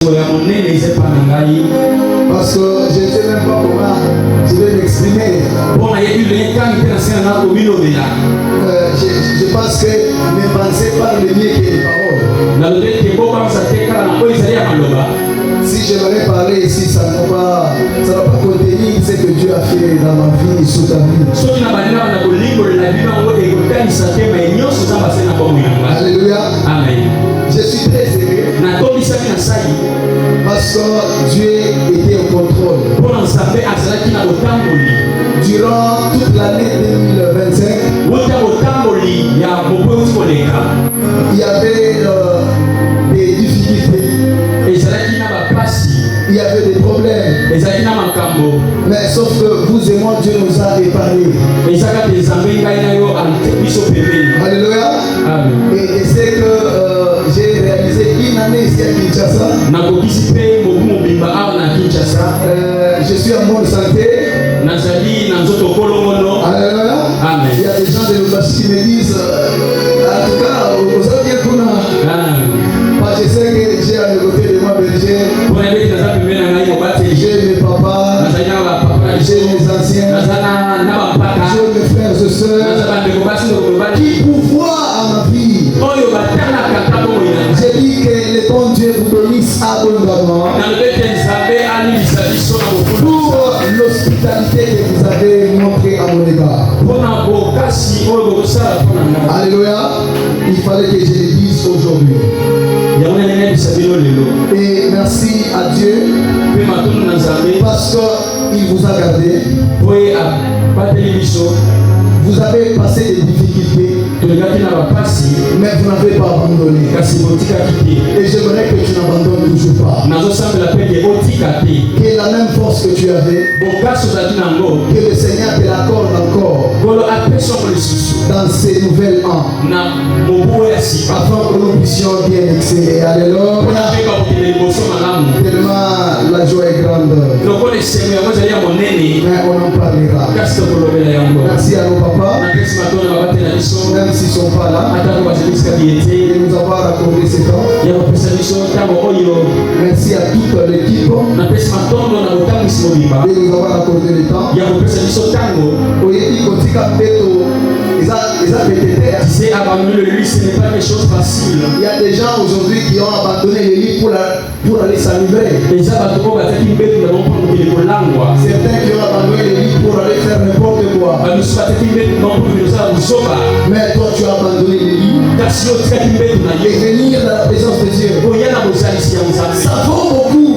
Parce que je ne sais même pas comment je vais m'exprimer. Je pense que mes pensées parlent mieux que les paroles. Si je m'aurais parlé ici, ça ne va pas contenir ce que Dieu a fait dans ma vie, sous ta vie. Alléluia. Amen. Je suis très heureux parce que Dieu était au contrôle. Durant toute l'année 2025, il y avait des difficultés. Il y avait des problèmes. Mais sauf que vous et moi, Dieu nous a épargnés. Alléluia. Et c'est que j'ai réalisé une année ici à Kinshasa. Je suis en bonne santé. Alléluia. Amen. Il y a des gens de l'Ouest qui me disent, en tout cas, vous savez qu'on a. Je sais que j'ai à côté de moi berger. J'ai mes papas, j'ai mes anciens, j'ai mes frères et sœurs qui pouvoient à ma vie. J'ai dit que le bon Dieu vous bénisse abondamment pour l'hospitalité que vous avez montrée à mon égard. Alléluia. Il fallait que je le dise aujourd'hui. Et merci à Dieu parce qu'il vous a gardé. Vous avez passé des difficultés, mais vous n'avez pas abandonné. Et j'aimerais que tu n'abandonnes toujours pas. Que la même force que tu avais, que le Seigneur te l'accorde encore dans ces nouvelles ans, afin que nous puissions bien exceller. Alléluia. Tellement la joie est grande. Mais on en parlera. Merci à nos papas, même s'ils ne sont pas là, de nous avoir accordé ce temps. Merci à toute l'équipe de nous avoir accordé le temps. Il y a des gens aujourd'hui qui ont abandonné le lit pour aller s'enivrer. Certains qui ont abandonné le lit pour aller faire n'importe quoi. Mais toi tu as abandonné le lit et venir dans la présence de Dieu. Ça vaut beaucoup.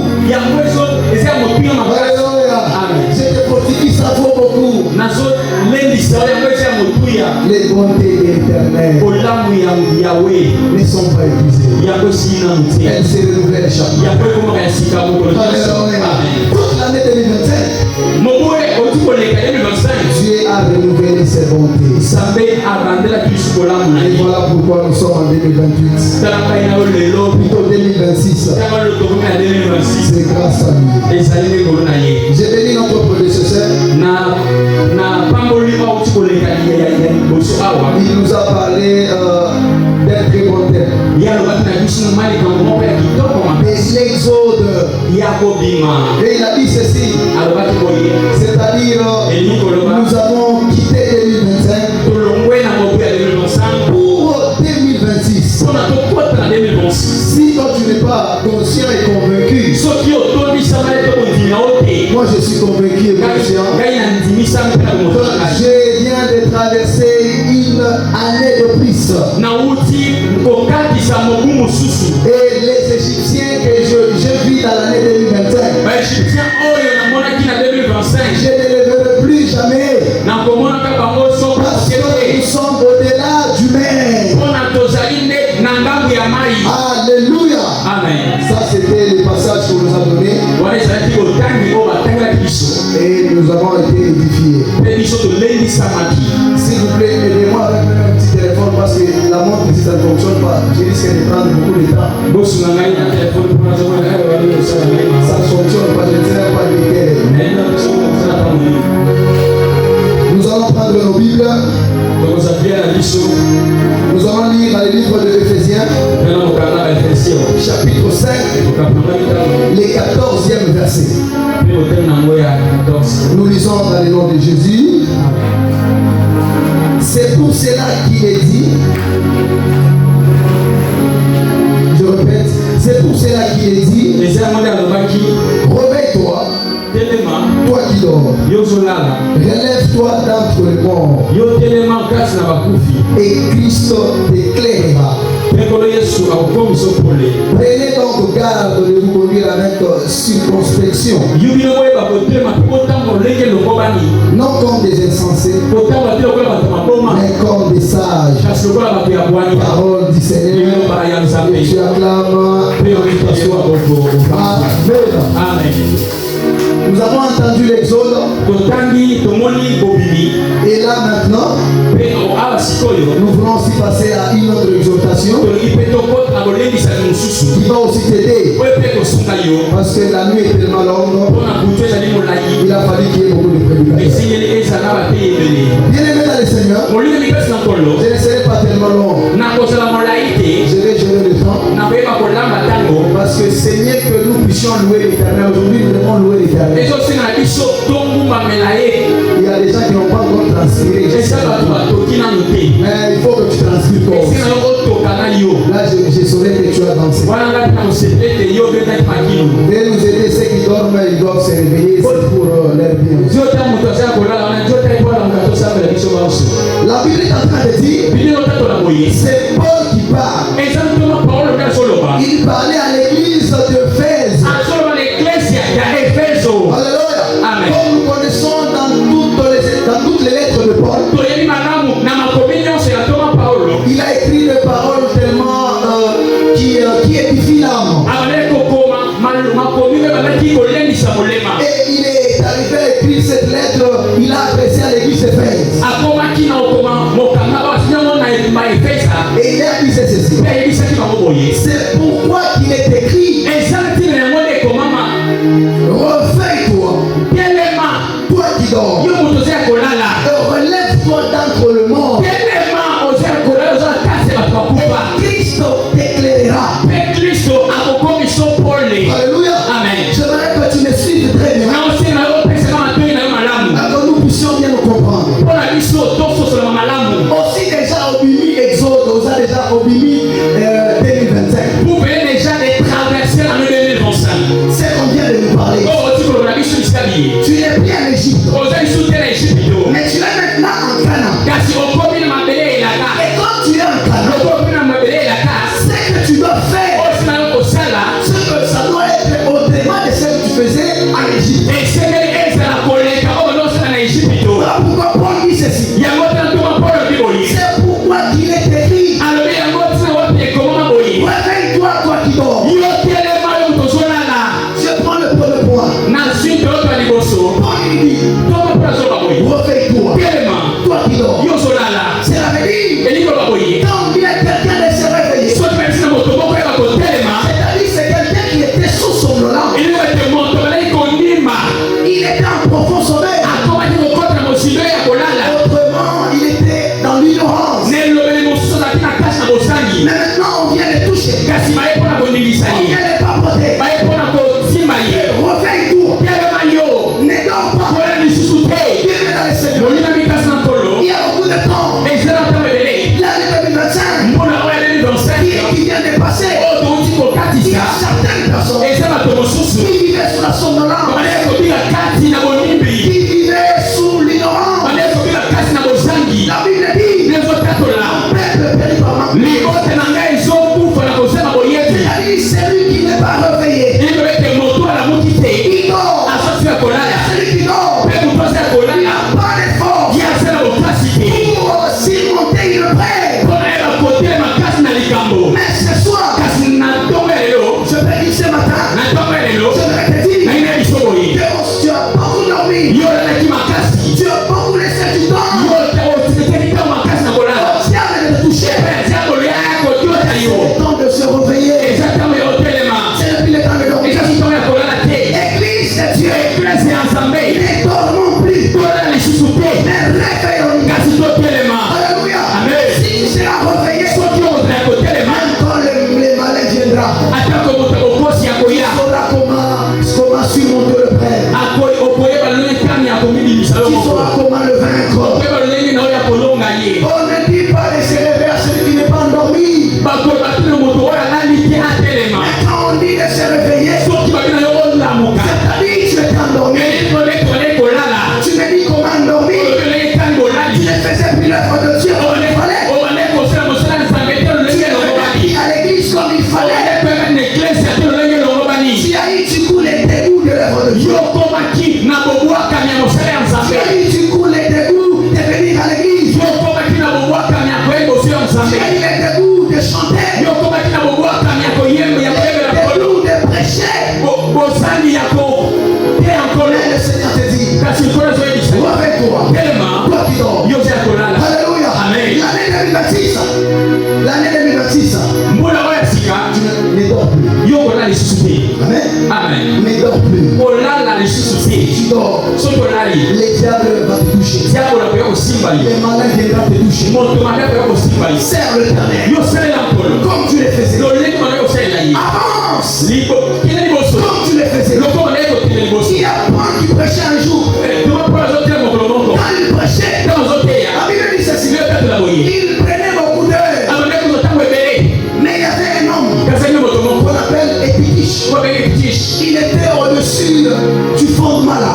Je te fortifie, ça vaut beaucoup. Les bontés de l'Éternel ne sont pas épuisées. Elles se renouvellent chaque jour. Toute l'année 2025, Dieu a renouvelé ses bontés. Et voilà pourquoi nous sommes en 2028. Plutôt 2026. C'est grâce à lui. J'ai béni notre prédécesseur. Il nous a parlé d'un très bon thème. Mais l'exode. Et il a dit ceci. C'est-à-dire, nous avons quitté 2025 pour 2026. Si toi tu n'es pas conscient et convaincu, moi je suis convaincu et conscient. Je viens de traverser une année de plus. Et les Égyptiens que je vis dans l'année 2025, je ne les verrai plus jamais. Parce que nous sommes au-delà du mer. Alléluia. Amen. Ça c'était le passage qu'on nous a donné. Et nous avons été édifiés. S'il vous plaît, aidez-moi avec un petit téléphone parce que la montre ici ça ne fonctionne pas. Je risque de prendre beaucoup de temps. Ça ne fonctionne pas, je ne sais pas lequel. Nous allons prendre nos Bibles. Nous allons lire dans le livre de Éphésiens, chapitre 5, le 14e verset. Nous lisons dans le nom de Jésus. C'est pour cela qu'il est dit. Je répète, c'est pour cela qu'il est dit. Réveille-toi, toi qui dors. Relève-toi d'entre les morts. Et Christ t'éclairera. Prenez donc garde de vous conduire avec circonspection. Non comme des insensés, mais comme des sages. Parole du Seigneur. Et tu acclames. Amen. Nous avons entendu l'Exode. Et là maintenant, nous voulons aussi passer à une autre exhortation qui va aussi t'aider. Parce que la nuit est tellement longue, il a fallu qu'il y ait beaucoup de prédicateurs. Bien-aimé dans le Seigneur, je ne serai pas tellement long. Je vais gérer le temps. Parce que Seigneur, que nous puissions louer l'Éternel. Aujourd'hui, nous devons louer l'Éternel. Il y a des gens qui n'ont pas encore transpiré. Mais il faut que tu transpires toi. Là, je saurais que tu as dansé. Et nous aider ceux qui dorment, ils doivent se réveiller. C'est pour leur bien. La Bible est en train de dire, c'est Paul qui parle. Il parlait à l'église d'Éphèse. Alléluia. Amen. Comme nous connaissons dans toutes les lettres de Paul, il a écrit des paroles tellement qui édifient l'âme. Et il est arrivé à écrire cette lettre, il a adressé à l'église d'Éphèse. Et il a dit ceci. C'est pourquoi qu'il est écrit. Réveille-toi, toi qui dors, et relève-toi d'entre le mort, et Christ t'éclairera. Alléluia. Amen. J'aimerais que tu me suives très bien, que nous puissions bien nous comprendre. Aussi déjà Obimi Exode, vous avez déjà Obimi 2025. Vous venez déjà de traverser l'année 2025. C'est combien de nous parler. Tu n'es plus en Égypte, mais tu es maintenant en Canaan. Et quand tu es en Canaan, c'est que tu dois faire, ce que ça doit être au-delà de ce que tu faisais en Égypte. Pourquoi Paul dit ceci? C'est pourquoi il est écrit. Réveille-toi, toi qui dors. Je prends le premier point. Paul dit, réveille-toi, toi qui dors. Cela veut dire, quand bien quelqu'un de se réveiller, c'est-à-dire c'est quelqu'un qui était sous somnolence. Il était en profond sommeil. Autrement, il était dans l'ignorance. Mais maintenant, on vient de toucher. On vient de papoter. Réveille-toi. Ne dors pas. Viens dans le Seigneur. Il y a beaucoup de temps. L'année 2025 qui vient de passer. Il y a certaines personnes qui vivaient sous la somnolence, qui vivaient sous l'ignorance. La Bible dit, le peuple périt par manque. C'est-à-dire celui qui n'est pas réveillé, il dort. Celui qui dort, il n'a pas d'effort pour surmonter une brève. Mais ce soir, je vais dire ce matin, je vais te dire que tu as beaucoup surmonter le prêtre. Tu sauras comment le vaincre. On ne dit pas de se réveiller à celui qui n'est pas endormi. Mais quand on dit de se réveiller, c'est-à-dire tu es endormi. Tu me dis comment endormir. Tu ne faisais plus l'œuvre de Dieu comme il fallait. Tu as l'église comme il fallait. Tu as eu du coup les dégoûts de l'œuvre de Dieu. Tu as eu du coup les dégoûts de venir à l'église. Tu as eu les dégoûts de chanter. Les dégoûts de prêcher. Mais le Seigneur te dit, réveille-toi. Toi qui dors. Alléluia. L'année 2026, tu ne dors plus. Amen. Ne dors plus. Tu dors. Les diables vont te toucher. Les malins viendront te toucher. Serre le dernier. Comme tu le faisais. Avance. Comme tu le faisais. Il y a Paul qui prêchait un jour. Quand il prêchait, la Bible dit ceci. Il prenait beaucoup d'heures. Mais il y avait un homme qu'on appelle Épitiche. Il était au-dessus du fondement là.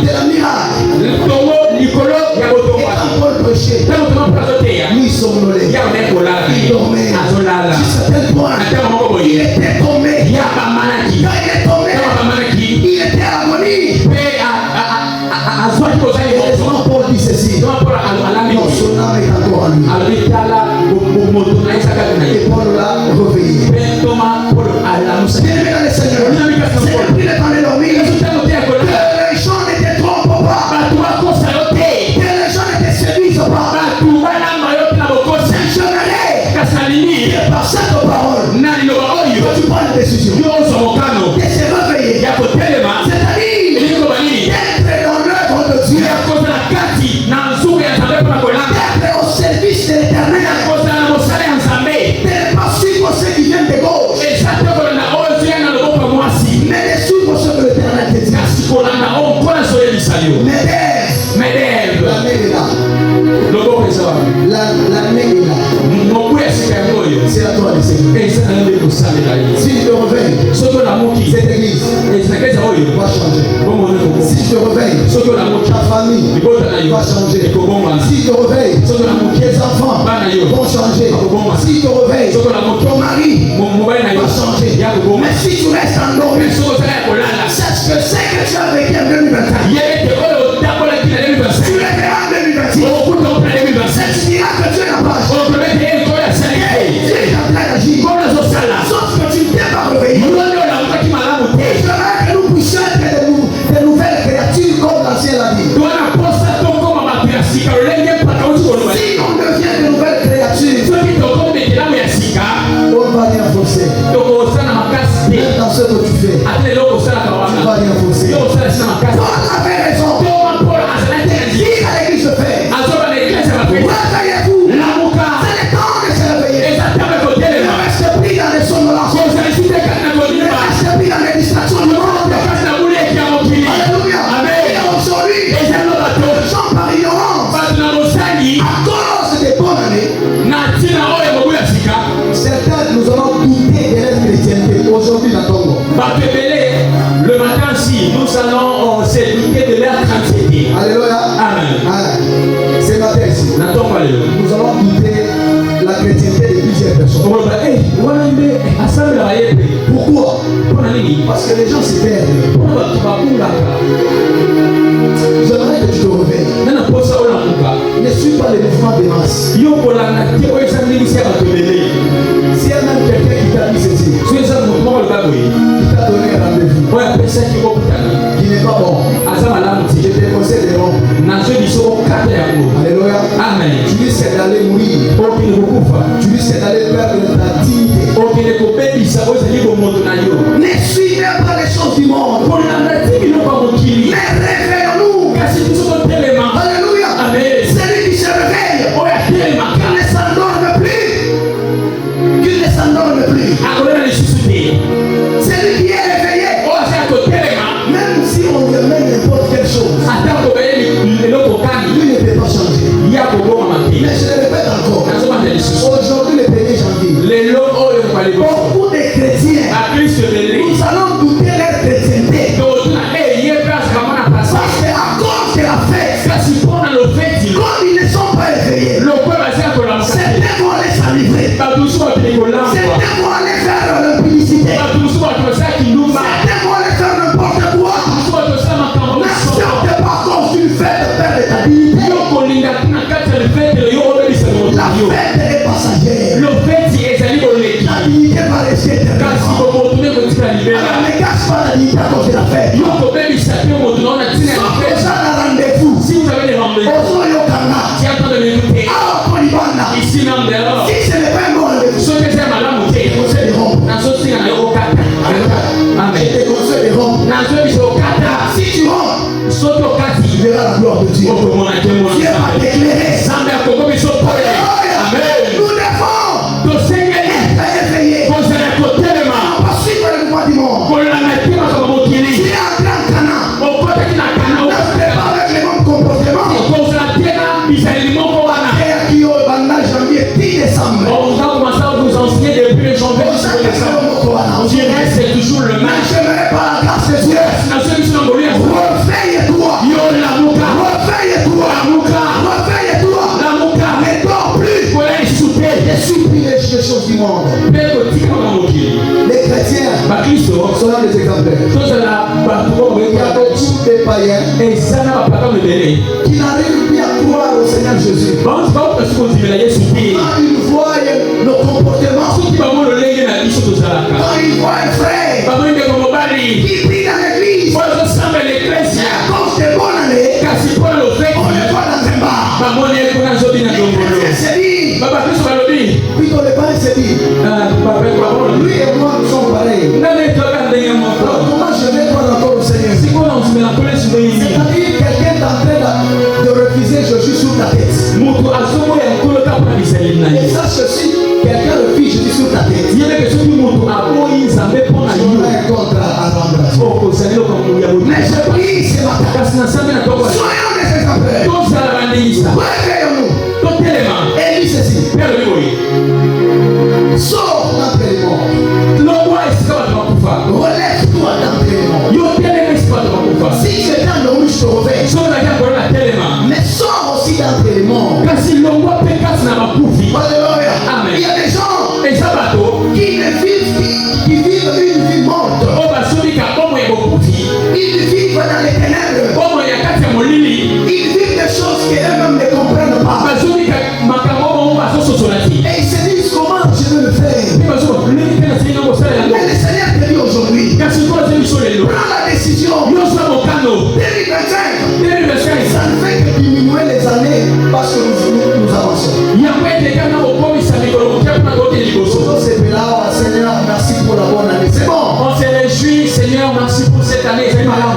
De la miracle. Et quand Paul prêchait, lui il somnolait. Il dormait. Jusqu'à tel point, il était tombé. Quand il est tombé, il était à l'agonie. Heureusement, Paul dit ceci. Non, son âme est encore en lui. Et Paul l'a réveillé. Bien-aimé dans le Seigneur, c'est depuis le temps de dormir que les gens ne te trompent pas. Que les gens ne te séduisent pas. J'aimerais que par cette parole, que tu prends une décision de se réveiller. C'est-à-dire d'être dans l'œuvre de Dieu. D'être au service de l'Éternel. De ne pas suivre ceux qui viennent de gauche. Mais de suivre ceux que l'Éternel te dit. L'année est là. L'année est là. C'est à toi de Seigneur. Si je te réveille, cette église va changer. Si je te réveille, ta famille va changer. Si je te réveille, tes enfants vont changer. Si je te réveille, ton mari va changer. Mais si tu restes endormi, sache que c'est que tu as vécu en 2021. Tu le verras en 2026. C'est ce miracle que Dieu n'a pas agi. Dieu est en train d'agir. Sauf que tu ne t'es pas réveillé. Je voudrais que nous puissions être de nouvelles créatures comme l'ancien l'a dit. Si on devient de nouvelles créatures, on va rien forcer. Même dans ce que tu fais, tu vas rien forcer. Paul avait raison. Dire à l'église de faire. Réveillez-vous. C'est le temps de se réveiller. Ne restez plus dans les somnolences. Ne restez plus dans les distractions du monde. Alléluia. Et aujourd'hui, les gens par ignorance, à cause des bonnes années, certains nous allons douter de leur chrétienté aujourd'hui dans Congo. Le matin, si nous allons se douter de leur chrétienté. Alléluia. Amen. C'est matin ici. Nous allons douter la chrétienté de plusieurs personnes. Pourquoi? Parce que les gens se perdent. J'aimerais que tu te réveilles. Ne suis pas le mouvement des masses. Si y a même quelqu'un qui t'a dit ceci, qui t'a donné un rendez-vous, qui n'est pas bon, je te conseille de rompre. Alléluia. Amen. Tu risques d'aller mourir. Tu risques d'aller perdre ta dignité. Ne suivez pas les choses du monde. Mais réveillons-nous. Alléluia. Celui qui se réveille, qu'il ne s'endorme plus. Qu'il ne s'endorme plus. Celui qui est réveillé, Alors ne cache pas la dignité à cause de la fête. Ça a rendez-vous. Si vous avez des rendez-vous, Si tu attends de m'écouter. Ici même dehors. ce n'est pas un bon rendez-vous, Ce que c'est madame ou je te conseille de rompre. Amen. Je te conseille de rompre. Si tu rompes, tu verras la gloire de Dieu. Dieu va t'éclairer. Amen. Nous devons être éveillés. On va suivre le mouvement du monde. Tu es en grand Canaan. Ne fais pas avec les mêmes comportements. Et qui au bandage janvier 10 décembre. On va commencer à vous enseigner depuis le janvier jusqu'au décembre. Dieu reste toujours le même. Je n'aimerais pas la grâce de Dieu. Réveille-toi. Réveille-toi. Ne dors plus. Ne supplie les choses du monde. Les chrétiens sont des exemplaires. Il y a beaucoup de païens qui n'arrivent plus à croire au Seigneur Jésus. Quand ils voient nos comportements, quand ils voient un frère qui prie dans l'église, à cause de bonne année, on le voit dans un bar. Les chrétiens se disent, plutôt les parents se disent, lui et moi nous sommes pareils. Alors comment je vais croire encore au Seigneur? C'est-à-dire quelqu'un est en train de refuser Jésus sur ta tête. Et sache aussi, quelqu'un refuse Jésus sur ta tête. Il y a un contrat à rendre à Dieu. Mais je prie ce matin, soyons des exemplaires. Réveillons-nous. Et dis ceci, sors d'entre les morts. Relève-toi d'entre les morts. Si tu es dans le je te réveille. Mais sors aussi d'entre les morts. Alléluia. Il y a des gens qui vivent une vie morte. Ils vivent dans les ténèbres. Ils vivent des choses qu'eux-mêmes ne comprennent pas. Et ils se disent comment je vais le faire. Mais le Seigneur te dit aujourd'hui, prends la décision. 2025, ça ne fait que diminuer les années parce que nous avançons. Seigneur, merci pour la bonne année. C'est bon. On se réjouit, Seigneur, merci pour cette année.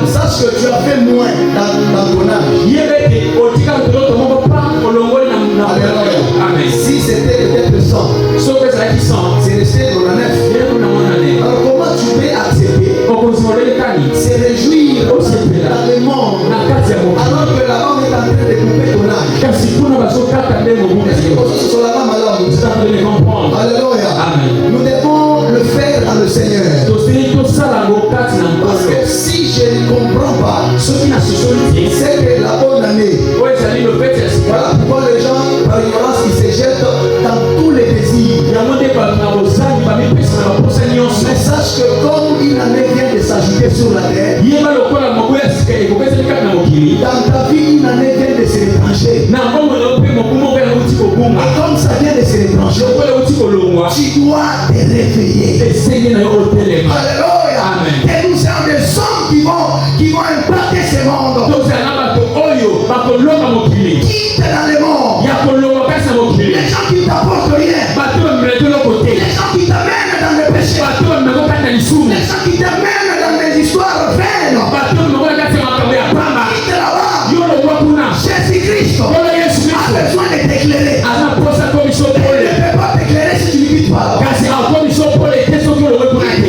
Sache que tu as fait moins dans ton âge. Amen. Si c'était peut-être 100, c'est resté dans la nef. Alors comment tu peux accepter se réjouir dans le monde alors que la mort est en train de couper ton âge? C'est sur la main malheureuse. Alléluia. Nous devons le faire dans le Seigneur. Parce que si je ne comprends pas, c'est que la bonne année. Voilà pourquoi les gens, par ignorance, ils se jettent dans tous les désirs. Mais sache que comme une année vient de s'ajouter sur la terre, dans ta vie, une année vient de se retrancher. Et comme ça vient de se retrancher, tu dois te réveiller. Alléluia. Et nous sommes des hommes qui vont impacter ce monde. Quitte dans le monde. Les gens qui t'apportent rien. Les gens qui t'amènent dans le péché. Les gens qui t'amènent dans des histoires vaines. Quitte là-bas. Jésus-Christ a besoin de t'éclairer. Il ne peut pas t'éclairer si tu ne quittes pas. Il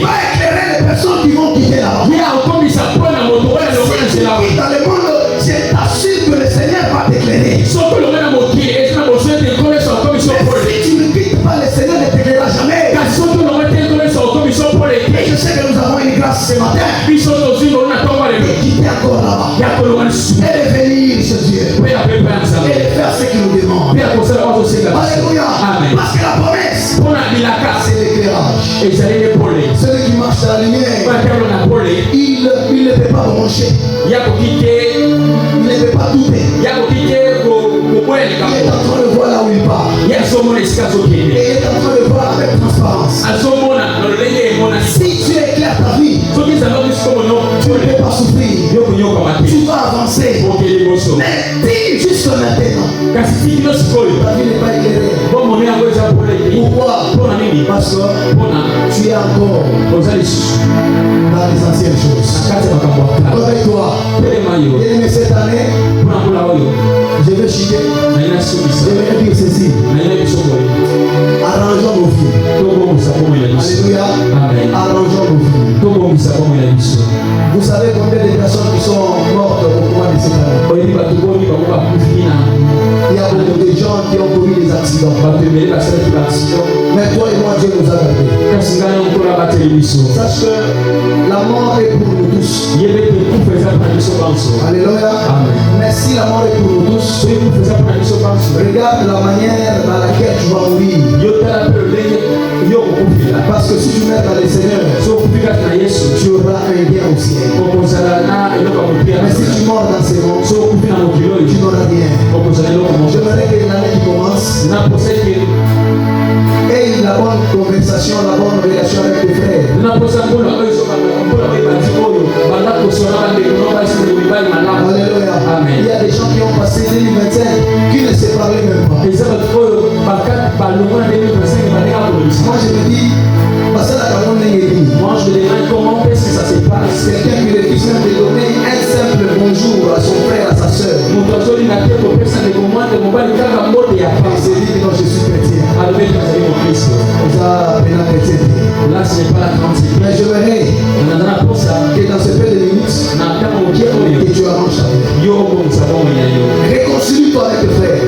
va éclairer les personnes qui vont quitter là-bas. Si tu quittes dans le monde, je t'assure que le Seigneur va t'éclairer. Si tu ne quittes pas, le Seigneur ne t'éclairera jamais. Et je sais que nous avons une grâce ce matin de quitter encore là-bas et de venir chez Dieu et de faire ce qu'il nous demande. Alléluia. Parce que la promesse, c'est l'éclairage. Celui qui marche dans la lumière, il ne peut pas broncher. Il ne peut pas douter. Il est en train de voir là où il part. Et il est en train de voir avec transparence. Si tu éclaires ta Tu ne peux pas souffrir. Tu vas avancer. Mais dis juste maintenant. Ta vie n'est pas éclairée. Pourquoi? Parce que tu es encore dans les anciennes choses. Réveille-toi. Et cette année, je vais chier. Je vais dire ceci. Arrangeons nos vies. Alléluia. Arrangeons nos vies. Vous savez combien de personnes qui sont mortes au cours de cette année? Il y a beaucoup de gens qui ont commis des accidents. Mais toi et moi, Dieu nous a gardés. Sache que la mort est pour nous tous. Alléluia. Mais si la mort est pour nous tous, regarde la manière dans laquelle tu vas mourir. Parce que si tu mets dans les Seigneurs, tu auras un bien au ciel. Mais si tu mords dans ces mondes, tu n'auras rien. J'aimerais que l'année qui commence ait la bonne conversation, la bonne relation avec tes frères. Alléluia. Amen. Il y a des gens qui ont passé 2025 qui ne se parlaient même pas. Moi je me dis, moi je me demande comment est-ce que ça se passe. Quelqu'un qui refuse même de donner un simple bonjour à son frère, à sa soeur. Il se dit non, je suis chrétien. Là, ce n'est pas la grande sécurité. Mais je verrai que dans ce peu de minutes, que tu arranges ta vie. Réconcilie-toi avec tes frères.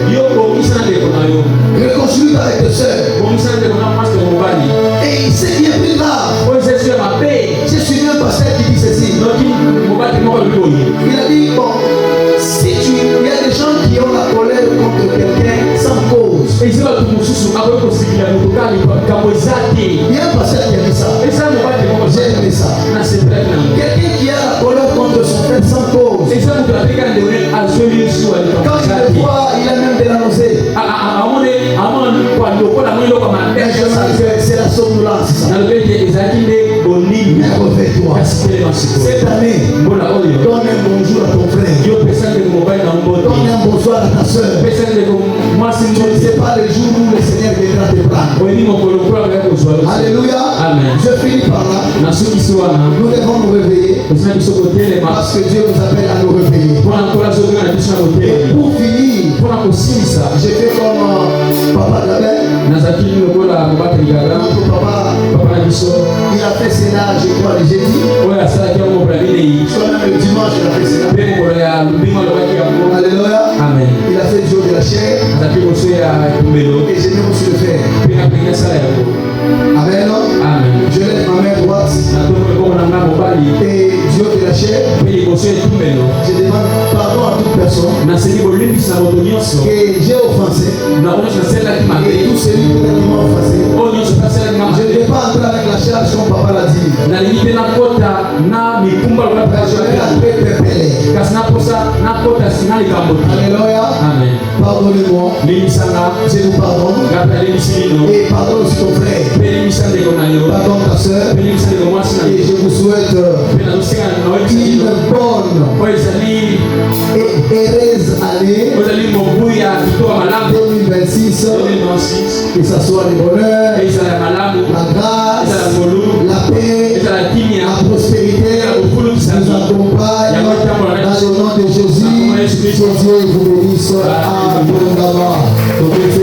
Réconcilie-toi avec tes soeurs. Et c'est bien plus grave. Je suis un pasteur qui dit ceci. Il a dit, bon, si il y a des gens qui ont la colère contre quelqu'un sans cause. Il y a un pasteur qui a dit ça. J'ai aimé ça. Quelqu'un qui a la colère contre son frère sans cause. Quand il le voit, il a même de la nausée. C'est la somnolence. Mais refais-toi. Cette année, donne un bonjour à ton frère. Donne un bonsoir à ta soeur. Tu ne sais pas le jour où le Seigneur viendra te prendre. Alléluia. Amen. Je finis par là. Nous devons nous réveiller. Parce que Dieu nous appelle à nous réveiller. Et pour finir, j'ai fait comme Papa Gabin. Notre papa, il a fait cela, je crois, le jeudi. Je crois même le dimanche, il a fait cela. Alléluia. Amen. Il a fait le jour de la chair. Et j'ai même aussi le faire. Amen. Je lève ma main droite. Et Dieu de la chair. Je demande pardon à toute personne que j'ai offensé. Et tous celui qui m'a offensé. Je ne vais pas entrer avec la charge comme papa l'a dit. Je vais entrer pépélé. Alléluia. Pardonnez-moi. Je vous pardonne. Et pardonne aussi ton frère. Pardonne ta soeur. Et je vous souhaite une bonne et heureuse année 2026. Que ça soit le bonheur, la grâce, la paix, la prospérité nous accompagne dans le nom de Jésus. Que Dieu vous bénisse. Amen.